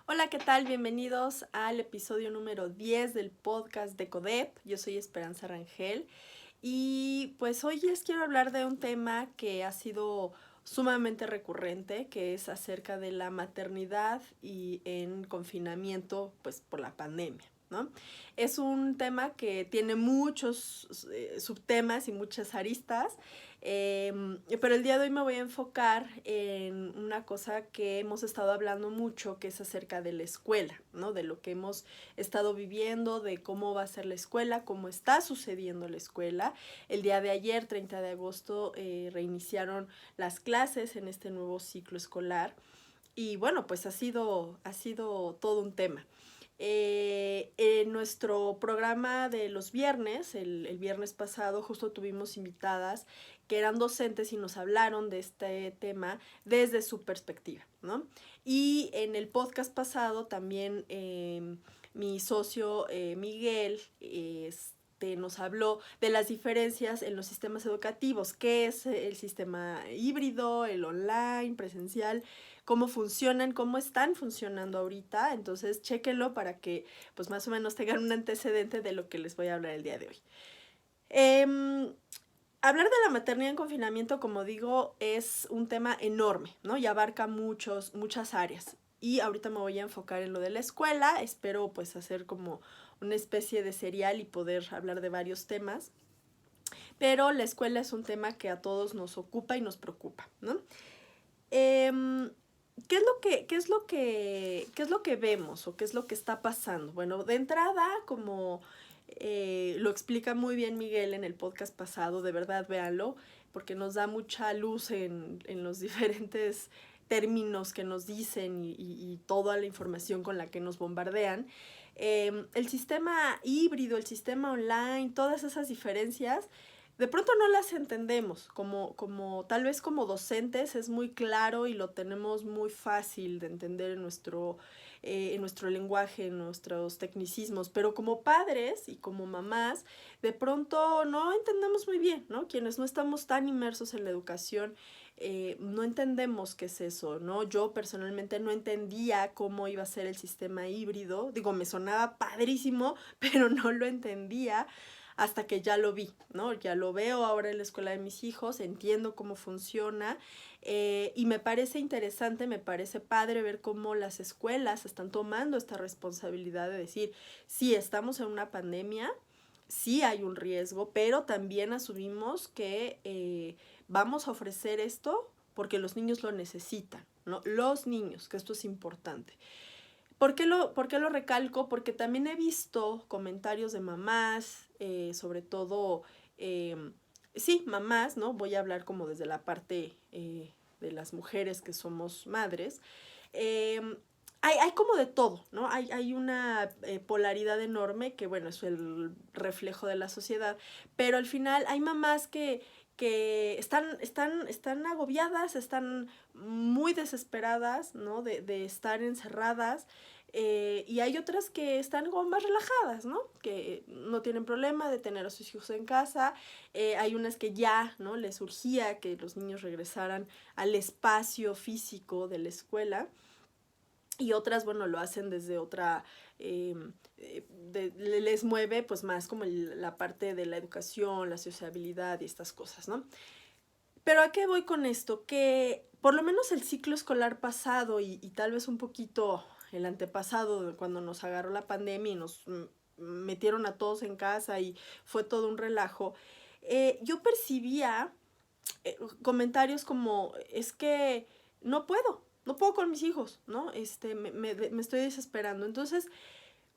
Hola, ¿qué tal? Bienvenidos al episodio número 10 del podcast de CODEP. Yo soy Esperanza Rangel y pues hoy les quiero hablar de un tema que ha sido sumamente recurrente, que es acerca de la maternidad y en confinamiento pues por la pandemia, ¿no? Es un tema que tiene muchos subtemas y muchas aristas, pero el día de hoy me voy a enfocar en una cosa que hemos estado hablando mucho, que es acerca de la escuela, ¿no? De lo que hemos estado viviendo, de cómo va a ser la escuela, cómo está sucediendo la escuela. El día de ayer, 30 de agosto, reiniciaron las clases en este nuevo ciclo escolar y bueno, pues ha sido todo un tema. En nuestro programa de los viernes, el viernes pasado, justo tuvimos invitadas que eran docentes y nos hablaron de este tema desde su perspectiva, ¿no? Y en el podcast pasado también mi socio Miguel nos habló de las diferencias en los sistemas educativos, qué es el sistema híbrido, el online, presencial, cómo funcionan, cómo están funcionando ahorita. Entonces, chéquenlo para que pues más o menos tengan un antecedente de lo que les voy a hablar el día de hoy. Hablar de la maternidad en confinamiento, como digo, es un tema enorme, ¿no? Y abarca muchas áreas. Y ahorita me voy a enfocar en lo de la escuela. Espero pues hacer como una especie de serial y poder hablar de varios temas. Pero la escuela es un tema que a todos nos ocupa y nos preocupa, ¿no? ¿Qué es lo que vemos o qué es lo que está pasando? Bueno, de entrada, como lo explica muy bien Miguel en el podcast pasado, de verdad véanlo, porque nos da mucha luz en los diferentes términos que nos dicen y toda la información con la que nos bombardean. El sistema híbrido, el sistema online, todas esas diferencias de pronto no las entendemos, como tal vez como docentes es muy claro y lo tenemos muy fácil de entender en nuestro lenguaje, en nuestros tecnicismos, pero como padres y como mamás, de pronto no entendemos muy bien, ¿no? Quienes no estamos tan inmersos en la educación, no entendemos qué es eso, ¿no? Yo personalmente no entendía cómo iba a ser el sistema híbrido, digo, me sonaba padrísimo, pero no lo entendía hasta que ya lo vi, ¿no? Ya lo veo ahora en la escuela de mis hijos, entiendo cómo funciona y me parece interesante, me parece padre ver cómo las escuelas están tomando esta responsabilidad de decir, sí, estamos en una pandemia, sí hay un riesgo, pero también asumimos que vamos a ofrecer esto porque los niños lo necesitan, ¿no? Los niños, que esto es importante. ¿Por qué lo recalco? Porque también he visto comentarios de mamás, sobre todo, sí, mamás, ¿no? Voy a hablar como desde la parte de las mujeres que somos madres. Eh, hay como de todo, ¿no? Hay una polaridad enorme que, bueno, es el reflejo de la sociedad, pero al final hay mamás que están agobiadas, están muy desesperadas, ¿no? De estar encerradas. Y hay otras que están como más relajadas, ¿no? Que no tienen problema de tener a sus hijos en casa. Hay unas que ya, ¿no? Les urgía que los niños regresaran al espacio físico de la escuela. Y otras, bueno, lo hacen desde otra, les mueve pues más como la parte de la educación, la sociabilidad y estas cosas, ¿no? Pero ¿a qué voy con esto? Que por lo menos el ciclo escolar pasado y tal vez un poquito el antepasado, cuando nos agarró la pandemia y nos metieron a todos en casa y fue todo un relajo, yo percibía comentarios como, es que no puedo con mis hijos, ¿no? Me estoy desesperando. Entonces,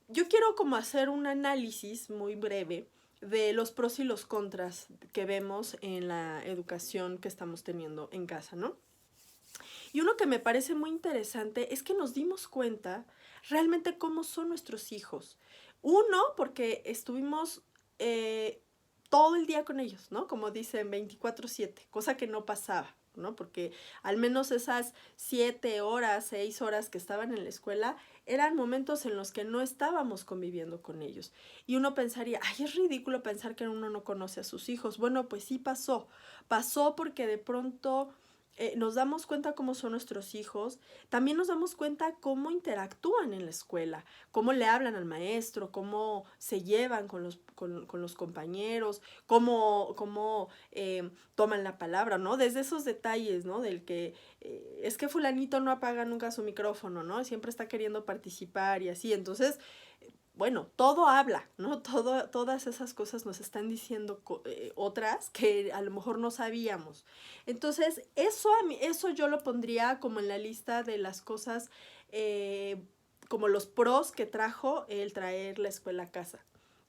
yo quiero como hacer un análisis muy breve de los pros y los contras que vemos en la educación que estamos teniendo en casa, ¿no? Y uno que me parece muy interesante es que nos dimos cuenta realmente cómo son nuestros hijos. Uno, porque estuvimos todo el día con ellos, ¿no? Como dicen, 24/7, cosa que no pasaba, ¿no? Porque al menos esas 7 horas, 6 horas que estaban en la escuela eran momentos en los que no estábamos conviviendo con ellos. Y uno pensaría, ay, es ridículo pensar que uno no conoce a sus hijos. Bueno, pues sí pasó. Pasó porque de pronto nos damos cuenta cómo son nuestros hijos, también nos damos cuenta cómo interactúan en la escuela, cómo le hablan al maestro, cómo se llevan con los compañeros, cómo toman la palabra, ¿no? Desde esos detalles, ¿no? Del que es que fulanito no apaga nunca su micrófono, ¿no? Siempre está queriendo participar y así. Entonces, bueno, todo habla, ¿no? Todas esas cosas nos están diciendo otras que a lo mejor no sabíamos. Entonces, eso yo lo pondría como en la lista de las cosas, como los pros que trajo el traer la escuela a casa.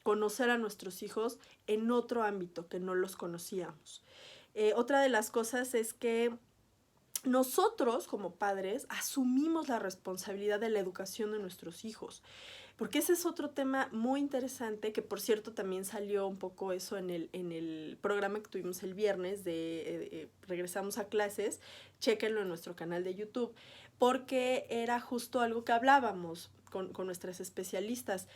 Conocer a nuestros hijos en otro ámbito que no los conocíamos. Otra de las cosas es que nosotros como padres asumimos la responsabilidad de la educación de nuestros hijos. Porque ese es otro tema muy interesante, que por cierto también salió un poco eso en el programa que tuvimos el viernes de Regresamos a Clases, chéquenlo en nuestro canal de YouTube, porque era justo algo que hablábamos con nuestras especialistas.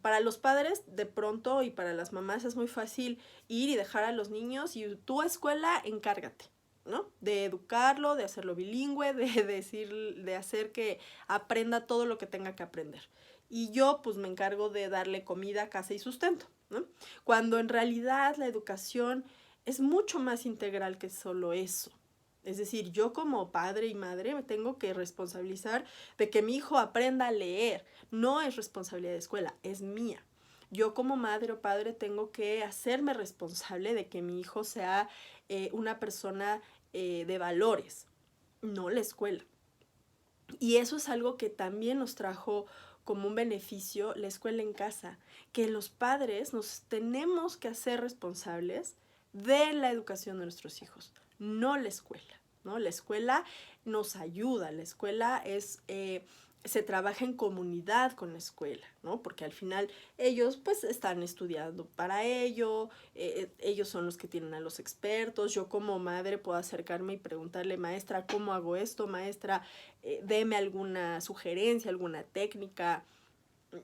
Para los padres de pronto y para las mamás es muy fácil ir y dejar a los niños y tu escuela encárgate, ¿no? De educarlo, de hacerlo bilingüe, de hacer que aprenda todo lo que tenga que aprender. Y yo pues me encargo de darle comida, casa y sustento, ¿no? Cuando en realidad la educación es mucho más integral que solo eso. Es decir, yo como padre y madre me tengo que responsabilizar de que mi hijo aprenda a leer. No es responsabilidad de escuela, es mía. Yo como madre o padre tengo que hacerme responsable de que mi hijo sea una persona de valores, no la escuela. Y eso es algo que también nos trajo como un beneficio la escuela en casa, que los padres nos tenemos que hacer responsables de la educación de nuestros hijos, no la escuela, ¿no? La escuela nos ayuda, la escuela es... se trabaja en comunidad con la escuela, ¿no? Porque al final ellos pues están estudiando para ello, ellos son los que tienen a los expertos. Yo como madre puedo acercarme y preguntarle, maestra, ¿cómo hago esto? Maestra, deme alguna sugerencia, alguna técnica,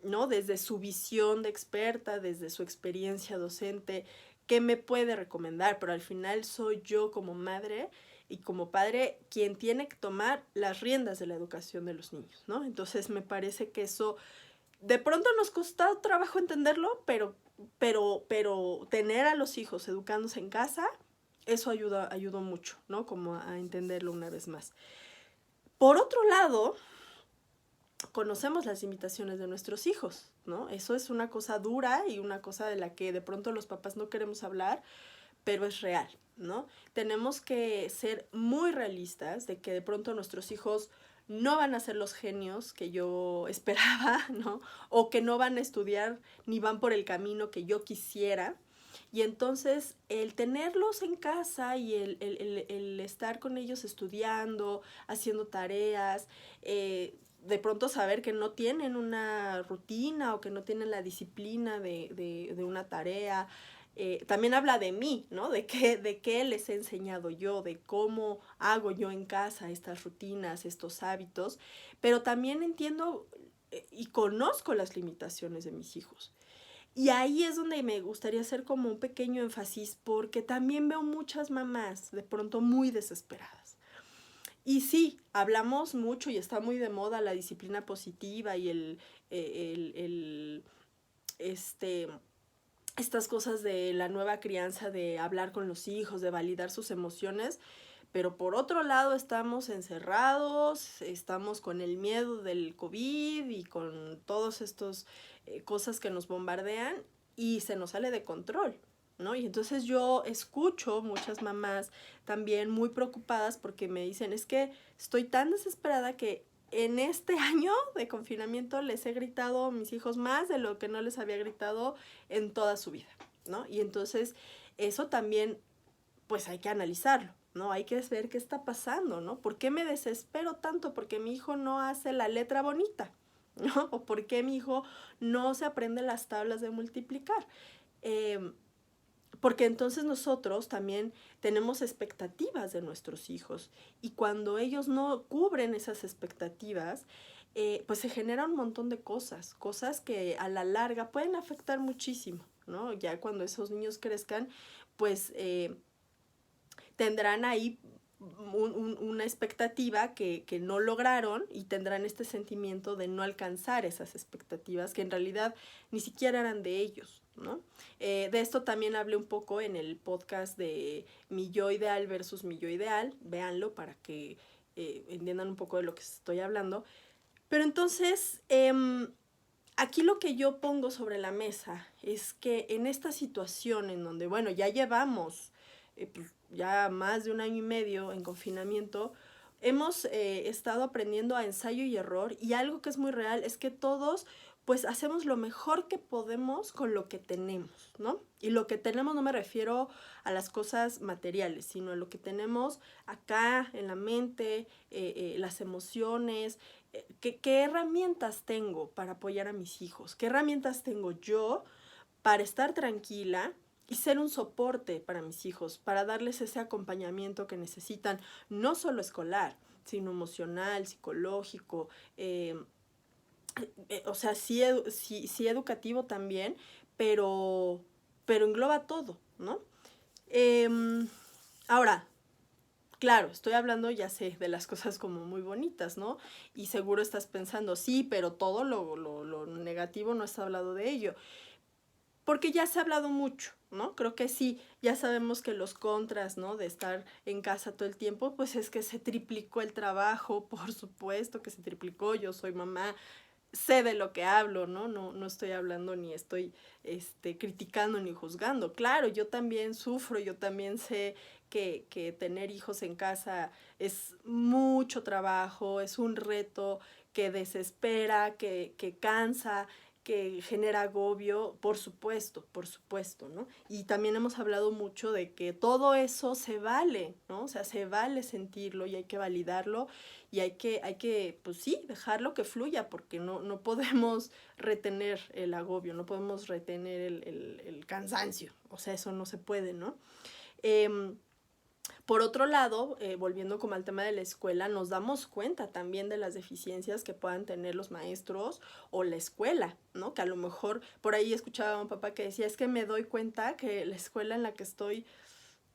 ¿no? Desde su visión de experta, desde su experiencia docente, ¿qué me puede recomendar? Pero al final soy yo como madre y como padre quien tiene que tomar las riendas de la educación de los niños, ¿no? Entonces me parece que eso de pronto nos costó trabajo entenderlo, pero tener a los hijos educándose en casa, eso ayudó mucho, ¿no? Como a entenderlo una vez más. Por otro lado, conocemos las limitaciones de nuestros hijos, ¿no? Eso es una cosa dura y una cosa de la que de pronto los papás no queremos hablar, pero es real, ¿no? Tenemos que ser muy realistas de que de pronto nuestros hijos no van a ser los genios que yo esperaba, ¿no? O que no van a estudiar ni van por el camino que yo quisiera. Y entonces el tenerlos en casa y el estar con ellos estudiando, haciendo tareas, de pronto saber que no tienen una rutina o que no tienen la disciplina de una tarea, también habla de mí, ¿no? De qué les he enseñado yo, de cómo hago yo en casa estas rutinas, estos hábitos, pero también entiendo y conozco las limitaciones de mis hijos. Y ahí es donde me gustaría hacer como un pequeño énfasis, porque también veo muchas mamás de pronto muy desesperadas. Y sí, hablamos mucho y está muy de moda la disciplina positiva y estas cosas de la nueva crianza, de hablar con los hijos, de validar sus emociones, pero por otro lado estamos encerrados, estamos con el miedo del COVID y con todas estas cosas que nos bombardean y se nos sale de control, ¿no? Y entonces yo escucho muchas mamás también muy preocupadas porque me dicen, es que estoy tan desesperada que en este año de confinamiento les he gritado a mis hijos más de lo que no les había gritado en toda su vida, ¿no? Y entonces eso también, pues hay que analizarlo, ¿no? Hay que ver qué está pasando, ¿no? ¿Por qué me desespero tanto? Porque mi hijo no hace la letra bonita, ¿no? O por qué mi hijo no se aprende las tablas de multiplicar. Porque entonces nosotros también tenemos expectativas de nuestros hijos y cuando ellos no cubren esas expectativas, pues se genera un montón de cosas que a la larga pueden afectar muchísimo, ¿no? Ya cuando esos niños crezcan, pues tendrán ahí una expectativa que no lograron y tendrán este sentimiento de no alcanzar esas expectativas que en realidad ni siquiera eran de ellos, ¿no? De esto también hablé un poco en el podcast de Mi Yo Ideal versus Mi Yo Ideal, véanlo para que entiendan un poco de lo que estoy hablando. Pero entonces, aquí lo que yo pongo sobre la mesa es que en esta situación en donde, bueno, ya llevamos pues, ya más de 1 año y medio en confinamiento, hemos estado aprendiendo a ensayo y error, y algo que es muy real es que todos pues hacemos lo mejor que podemos con lo que tenemos, ¿no? Y lo que tenemos no me refiero a las cosas materiales, sino a lo que tenemos acá en la mente, las emociones, ¿qué herramientas tengo para apoyar a mis hijos? ¿Qué herramientas tengo yo para estar tranquila y ser un soporte para mis hijos, para darles ese acompañamiento que necesitan, no solo escolar, sino emocional, psicológico, o sea, sí, sí educativo también, pero, pero engloba todo, ¿no? Ahora, claro, estoy hablando, ya sé, de las cosas como muy bonitas, ¿no? Y seguro estás pensando, sí, pero todo lo negativo no has hablado de ello. Porque ya se ha hablado mucho, ¿no? Creo que sí, ya sabemos que los contras, ¿no? De estar en casa todo el tiempo, pues es que se triplicó el trabajo, por supuesto que se triplicó, yo soy mamá, sé de lo que hablo, ¿no? No estoy hablando ni estoy criticando ni juzgando. Claro, yo también sufro, yo también sé que tener hijos en casa es mucho trabajo, es un reto que desespera, que cansa, que genera agobio, por supuesto, ¿no? Y también hemos hablado mucho de que todo eso se vale, ¿no? O sea, se vale sentirlo y hay que validarlo y hay que pues sí, dejarlo que fluya, porque no podemos retener el agobio, no podemos retener el cansancio, o sea, eso no se puede, ¿no? Por otro lado, volviendo como al tema de la escuela, nos damos cuenta también de las deficiencias que puedan tener los maestros o la escuela, ¿no? Que a lo mejor por ahí escuchaba a un papá que decía, es que me doy cuenta que la escuela en la que estoy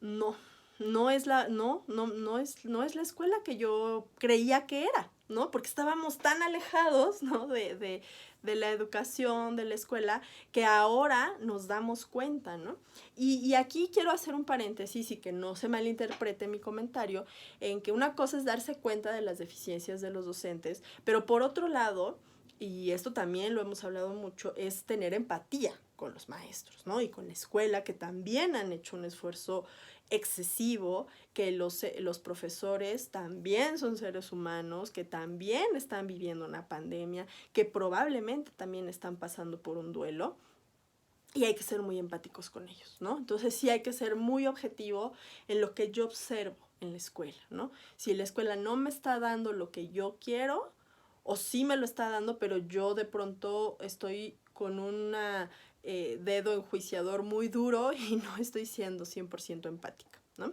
no, no es la escuela que yo creía que era, ¿no? Porque estábamos tan alejados, ¿no? De la educación, de la escuela, que ahora nos damos cuenta, ¿no? Y aquí quiero hacer un paréntesis y que no se malinterprete mi comentario, en que una cosa es darse cuenta de las deficiencias de los docentes, pero por otro lado, y esto también lo hemos hablado mucho, es tener empatía con los maestros, ¿no? Y con la escuela, que también han hecho un esfuerzo excesivo, que los profesores también son seres humanos, que también están viviendo una pandemia, que probablemente también están pasando por un duelo. Y hay que ser muy empáticos con ellos, ¿no? Entonces sí hay que ser muy objetivo en lo que yo observo en la escuela, ¿no? Si la escuela no me está dando lo que yo quiero, o sí me lo está dando, pero yo de pronto estoy con un dedo enjuiciador muy duro y no estoy siendo 100% empática, ¿no?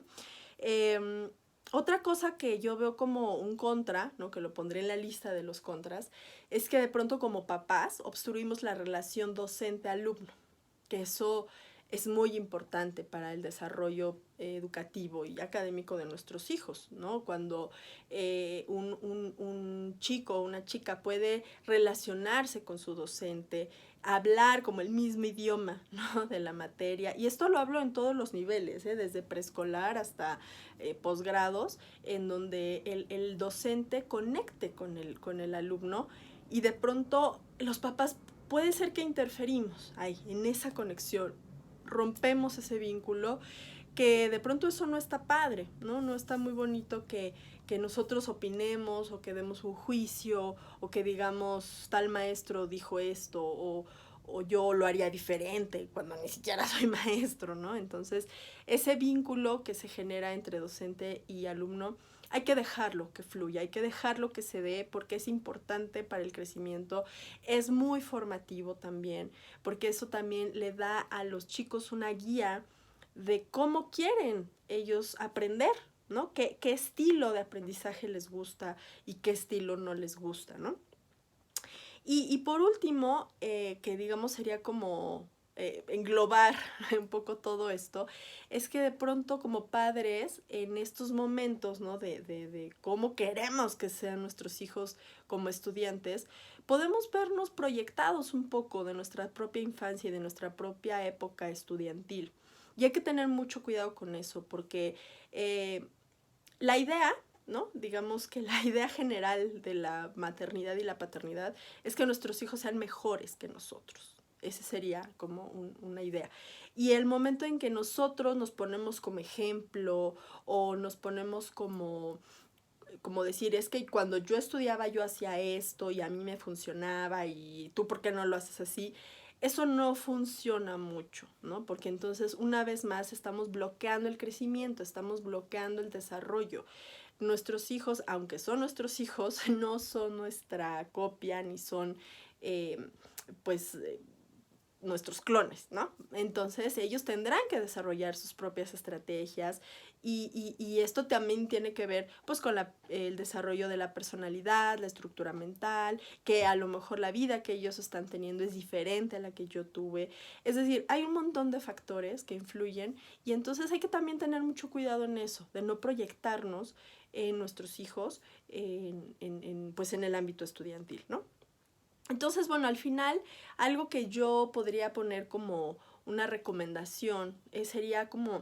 Otra cosa que yo veo como un contra, ¿no? Que lo pondré en la lista de los contras, es que de pronto como papás obstruimos la relación docente-alumno, que eso es muy importante para el desarrollo educativo y académico de nuestros hijos, ¿no? Cuando un chico o una chica puede relacionarse con su docente, hablar como el mismo idioma, ¿no? De la materia, y esto lo hablo en todos los niveles, desde preescolar hasta posgrados, en donde el docente conecte con el alumno, y de pronto los papás puede ser que interferimos ahí, en esa conexión, rompemos ese vínculo, que de pronto eso no está padre, ¿no? No está muy bonito que nosotros opinemos o que demos un juicio o que digamos tal maestro dijo esto o yo lo haría diferente cuando ni siquiera soy maestro, ¿no? Entonces, ese vínculo que se genera entre docente y alumno, hay que dejarlo que fluya, hay que dejarlo que se dé, porque es importante para el crecimiento, es muy formativo también, porque eso también le da a los chicos una guía de cómo quieren ellos aprender, ¿no? ¿Qué estilo de aprendizaje les gusta y qué estilo no les gusta, ¿no? Y por último, que digamos sería como englobar un poco todo esto, es que de pronto como padres, en estos momentos, ¿no? de cómo queremos que sean nuestros hijos como estudiantes, podemos vernos proyectados un poco de nuestra propia infancia y de nuestra propia época estudiantil. Y hay que tener mucho cuidado con eso, porque la idea, ¿no? Digamos que la idea general de la maternidad y la paternidad es que nuestros hijos sean mejores que nosotros. Esa sería como una idea. Y el momento en que nosotros nos ponemos como ejemplo o nos ponemos como decir, es que cuando yo estudiaba yo hacía esto y a mí me funcionaba y tú por qué no lo haces así, eso no funciona mucho, ¿no? Porque entonces una vez más estamos bloqueando el crecimiento, estamos bloqueando el desarrollo. Nuestros hijos, aunque son nuestros hijos, no son nuestra copia ni son pues nuestros clones, ¿no? Entonces ellos tendrán que desarrollar sus propias estrategias y esto también tiene que ver pues con el desarrollo de la personalidad, la estructura mental, que a lo mejor la vida que ellos están teniendo es diferente a la que yo tuve. Es decir, hay un montón de factores que influyen y entonces hay que también tener mucho cuidado en eso, de no proyectarnos en nuestros hijos pues en el ámbito estudiantil, ¿no? Entonces, bueno, al final, algo que yo podría poner como una recomendación sería como,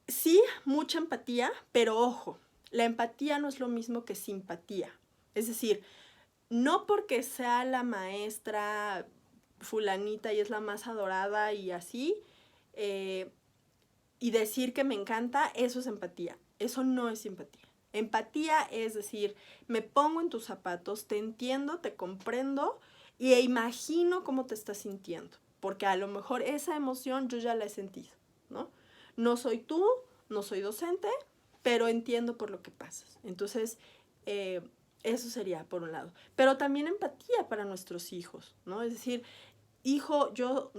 sí, mucha empatía, pero ojo, la empatía no es lo mismo que simpatía. Es decir, no porque sea la maestra fulanita y es la más adorada y así, eh, y decir que me encanta, eso es empatía. Eso no es simpatía. Empatía es decir, me pongo en tus zapatos, te entiendo, te comprendo e imagino cómo te estás sintiendo. Porque a lo mejor esa emoción yo ya la he sentido, ¿no? No soy tú, no soy docente, pero entiendo por lo que pasas. Entonces, eso sería por un lado. Pero también empatía para nuestros hijos, ¿no? Es decir, hijo, yo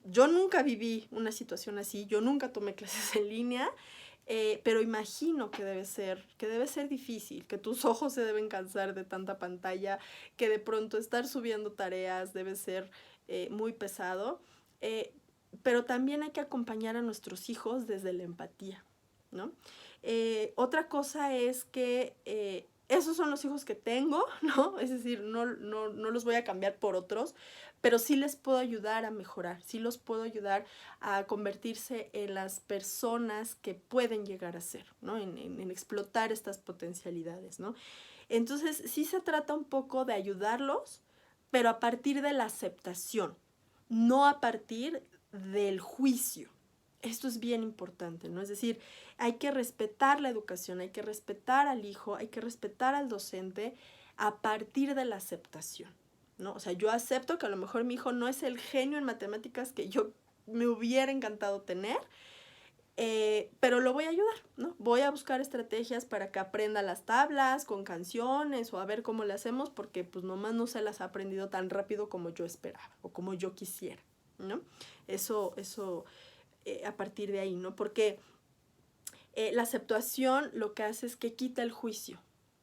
nunca viví una situación así, yo nunca tomé clases en línea, pero imagino que debe ser difícil, que tus ojos se deben cansar de tanta pantalla, que de pronto estar subiendo tareas debe ser muy pesado, eh, pero también hay que acompañar a nuestros hijos desde la empatía, ¿no? Otra cosa es que esos son los hijos que tengo, ¿no? Es decir, no los voy a cambiar por otros, pero sí les puedo ayudar a mejorar, sí los puedo ayudar a convertirse en las personas que pueden llegar a ser, ¿no? En explotar estas potencialidades, ¿no? Entonces, sí se trata un poco de ayudarlos, pero a partir de la aceptación, no a partir del juicio. Esto es bien importante, ¿no? Es decir, hay que respetar la educación, hay que respetar al hijo, hay que respetar al docente a partir de la aceptación, ¿no? O sea, yo acepto que a lo mejor mi hijo no es el genio en matemáticas que yo me hubiera encantado tener, pero lo voy a ayudar, ¿no? Voy a buscar estrategias para que aprenda las tablas con canciones o a ver cómo le hacemos porque pues nomás no se las ha aprendido tan rápido como yo esperaba o como yo quisiera, ¿no? Eso a partir de ahí, ¿no? Porque la aceptación lo que hace es que quita el juicio.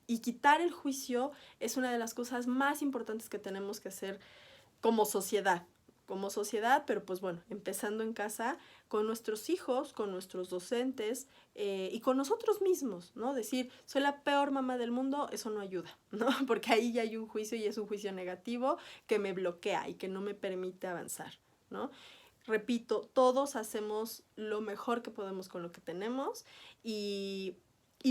Y quitar el juicio es una de las cosas más importantes que tenemos que hacer como sociedad. Como sociedad, pero pues bueno, empezando en casa, con nuestros hijos, con nuestros docentes y con nosotros mismos, ¿no? Decir, soy la peor mamá del mundo, eso no ayuda, ¿no? Porque ahí ya hay un juicio y es un juicio negativo que me bloquea y que no me permite avanzar, ¿no? Repito, todos hacemos lo mejor que podemos con lo que tenemos y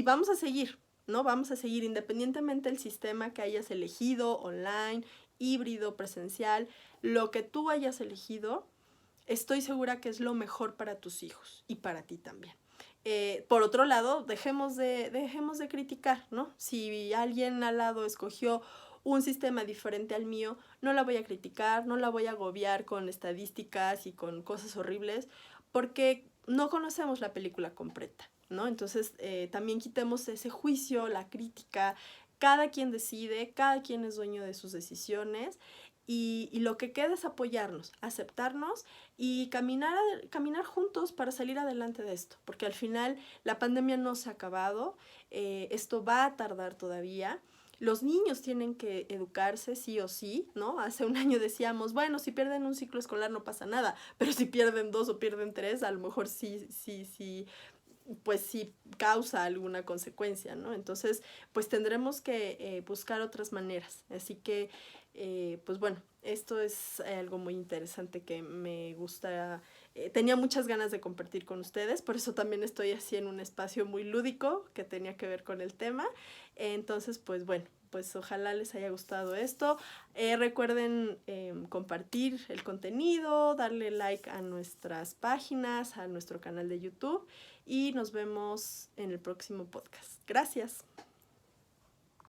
vamos a seguir, ¿no? Vamos a seguir independientemente del sistema que hayas elegido, online, híbrido, presencial, lo que tú hayas elegido, estoy segura que es lo mejor para tus hijos y para ti también. Por otro lado, dejemos de criticar, ¿no? Si alguien al lado escogió un sistema diferente al mío, no la voy a criticar, no la voy a agobiar con estadísticas y con cosas horribles, porque no conocemos la película completa, ¿no? Entonces, también quitemos ese juicio, la crítica, cada quien decide, cada quien es dueño de sus decisiones y lo que queda es apoyarnos, aceptarnos y caminar juntos para salir adelante de esto, porque al final la pandemia no se ha acabado, esto va a tardar todavía, los niños tienen que educarse sí o sí, ¿no? Hace un año decíamos, bueno, si pierden un ciclo escolar no pasa nada, pero si pierden 2 o pierden 3, a lo mejor sí, pues sí causa alguna consecuencia, ¿no? Entonces, pues tendremos que buscar otras maneras. Así que, pues bueno, esto es algo muy interesante que me gusta. Tenía muchas ganas de compartir con ustedes, por eso también estoy así en un espacio muy lúdico que tenía que ver con el tema. Entonces, pues bueno, pues ojalá les haya gustado esto. Recuerden compartir el contenido, darle like a nuestras páginas, a nuestro canal de YouTube y nos vemos en el próximo podcast. Gracias.